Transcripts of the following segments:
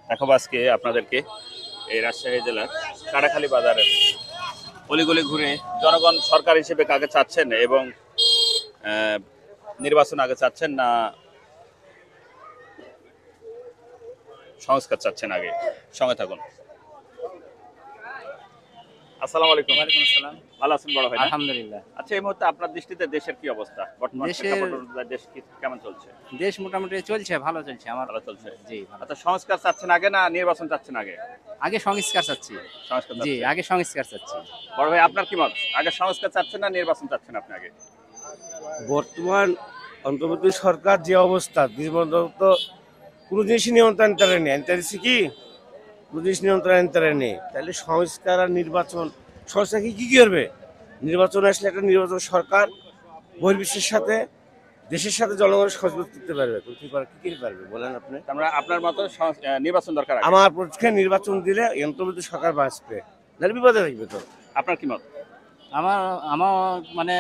দেখাবো আজকে আপনাদেরকে এই রাজশাহী জেলার কাটাখালী বাজারের অলিগলি ঘুরে জনগণ সরকার হিসেবে কাকে চাচ্ছেন এবং নির্বাচন আগে চাচ্ছেন না সংস্কার চাচ্ছেন আগে। সঙ্গে থাকুন। আসসালামু আলাইকুম। ওয়ালাইকুম আসসালাম। ভালো আছেন বড় ভাই? আলহামদুলিল্লাহ। আচ্ছা, এই মুহূর্তে আপনার দৃষ্টিতে দেশের কি অবস্থা? বর্তমান দেশ কেমন চলছে? দেশ মোটামুটি চলছে, ভালো চলছে। আমার ভালো চলছে। জি ভালো। আচ্ছা, সংস্কার চাচ্ছেন আগে না নির্বাচন চাচ্ছেন আগে? আগে সংস্কার চাচ্ছি। সংস্কার জি, চাচ্ছেন। আগে সংস্কার চাচ্ছি। বড় ভাই, আপনার কি মত? আগে সংস্কার চাচ্ছেন না নির্বাচন চাচ্ছেন আপনি আগে? বর্তমান অন্তর্বর্তী সরকার যে অবস্থা তো কোনো জিনিসই নিয়ন্ত্রণে নেই, কি কোনো জিনিস নিয়ন্ত্রণে নেই, তাহলে সংস্কার আর নির্বাচন সংস্কার কি করবে? নির্বাচন আসলে একটা নির্বাচন সরকার বহির্বিশ্বের সাথে দেশের সাথে জনগণের সহযোগিতা করতে পারবে, কি পারবে বলেন আপনি? আমরা আপনার মতো নির্বাচন দরকার আগে? আমার পক্ষে নির্বাচন দিলে অন্তর্বর্তী সরকার বাঁচবে, নাহলে বিপদে থাকবে। তো আপনার কি মত? আমার আমার মানে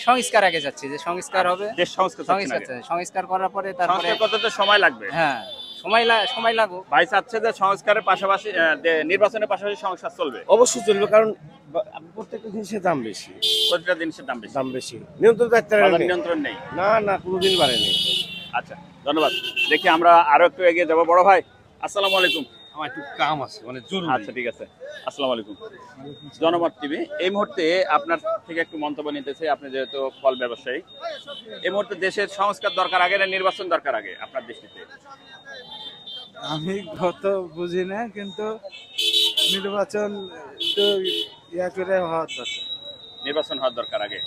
সংস্কার আগে যাচ্ছে, যে সংস্কার হবে, দেশ সংস্কার চাচ্ছেন আগে? সংস্কার করার পরে তারপরে সংস্কার করতে তো সময় লাগবে। হ্যাঁ, সময় লাগুক। ভাই চাচ্ছে যে সংস্কারের পাশাপাশি নির্বাচনের পাশাপাশি সংস্কার চলবে। অবশ্যই চলবে, কারণ প্রত্যেকটা জিনিসের দাম বেশি, প্রতিটা জিনিসের দাম বেশি। নিয়ন্ত্রণ নেই। না কোনোদিন বাড়েনি। আচ্ছা, ধন্যবাদ। দেখি আমরা আরো একটু এগিয়ে যাবো। বড় ভাই, আসসালামু আলাইকুম। আমার একটু কাম আছে, মানে জরুরি। আচ্ছা, ঠিক আছে। আসসালামু আলাইকুম। জনমত টিভি এই মুহূর্তে আপনার থেকে একটু মন্তব্য নিতে চাই। আপনি যেহেতু ফল ব্যবসায়ী, এই মুহূর্তে দেশের সংস্কার দরকার আগে না নির্বাচন দরকার আগে আপনার দৃষ্টিতে? আমি কত বুঝি না, কিন্তু নির্বাচন তো ইয়া করে হওয়ার দরকার। নির্বাচন হওয়ার দরকার আগে?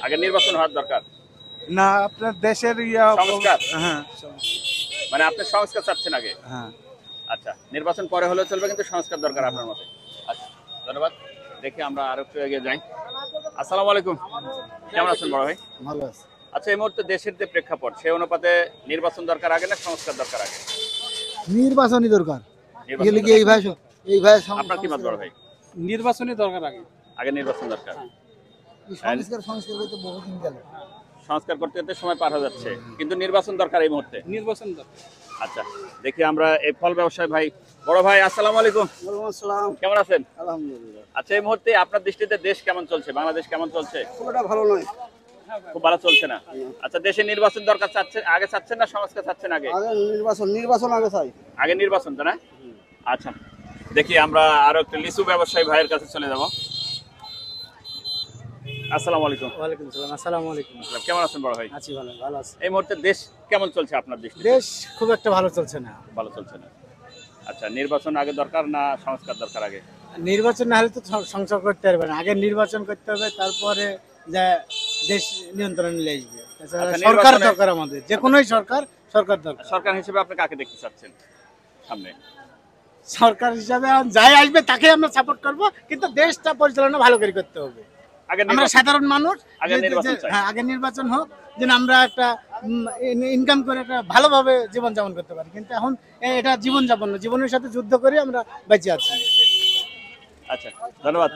আগে নির্বাচন হওয়ার দরকার না, আপনার দেশের ইয়া সংস্কার? হ্যাঁ, মানে আপনি সংস্কার চাচ্ছেন আগে? হ্যাঁ। আচ্ছা, নির্বাচন পরে হলেও চলবে, কিন্তু সংস্কার দরকার আপনার মতে? আচ্ছা, ধন্যবাদ। দেখি আমরা আরো একটু এগিয়ে যাই। আসসালামু আলাইকুম। কেমন আছেন বড় ভাই? ভালো আছে। আচ্ছা, এই মুহূর্তে দেশের যে প্রেক্ষাপট, সেই অনুপাতে নির্বাচন দরকার আগে না সংস্কার দরকার আগে? নির্বাচনই দরকার। আপনার কি মত বড় ভাই? নির্বাচনই দরকার আগে। আগে নির্বাচন দরকার। সংস্কার করতে বহুদিন গেল। সংস্কার করতে করতে সময় পার হয়ে যাচ্ছে, কিন্তু নির্বাচন দরকার এই মুহূর্তে। নির্বাচন দরকার। আচ্ছা, দেখি আমরা এই ফল ব্যবসায়ী ভাই। বড় ভাই, আসসালামু আলাইকুম। ওয়ালাইকুম আসসালাম। কেমন আছেন? আলহামদুলিল্লাহ। আচ্ছা, এই মুহূর্তে আপনার দৃষ্টিতে দেশ কেমন চলছে? বাংলাদেশ কেমন চলছে? পুরোটা ভালো নয়। খুব ভালো চলছে না। আচ্ছা, দেশে নির্বাচন দরকার আগে চাচ্ছেন না সংস্কার চাচ্ছেন আগে? আগে নির্বাচন আগে চাই। আগে নির্বাচন, তাই না? আচ্ছা, দেখি আমরা আরো একটু লিচু ব্যবসায়ী ভাইয়ের কাছে চলে যাব। আসসালামু আলাইকুম। ওয়ালাইকুম আসসালাম। আসসালামু আলাইকুম। কেমন আছেন বড় ভাই? আছি, ভালো আছি। এই মুহূর্তে দেশ কেমন চলছে আপনার দৃষ্টিতে? দেশ খুব একটা ভালো চলছে না। ভালো চলছে না। আচ্ছা, নির্বাচন আগে দরকার না সংস্কার দরকার আগে? নির্বাচন না হলে তো সংস্কার করতে পারবে না। আগে নির্বাচন করতে হবে, তারপরে যে দেশ নিয়ন্ত্রণে নিয়ে আসবে। সরকার দরকার আমাদের, যে কোনোই সরকার দরকার। সরকার হিসেবে আপনি কাকে দেখতে চাচ্ছেন সামনে? সরকার হিসাবে যাই আসবে তাকে আমরা সাপোর্ট করব, কিন্তু দেশটা পরিচালনা ভালো করে করতে হবে। আমরা সাধারণ মানুষ, আগে নির্বাচন হোক, যেন আমরা একটা ইনকাম করে একটা ভালোভাবে জীবনযাপন করতে পারি। কিন্তু এখন এটা জীবনযাপন না, জীবনের সাথে যুদ্ধ করে আমরা বেঁচে আছি। আচ্ছা, ধন্যবাদ।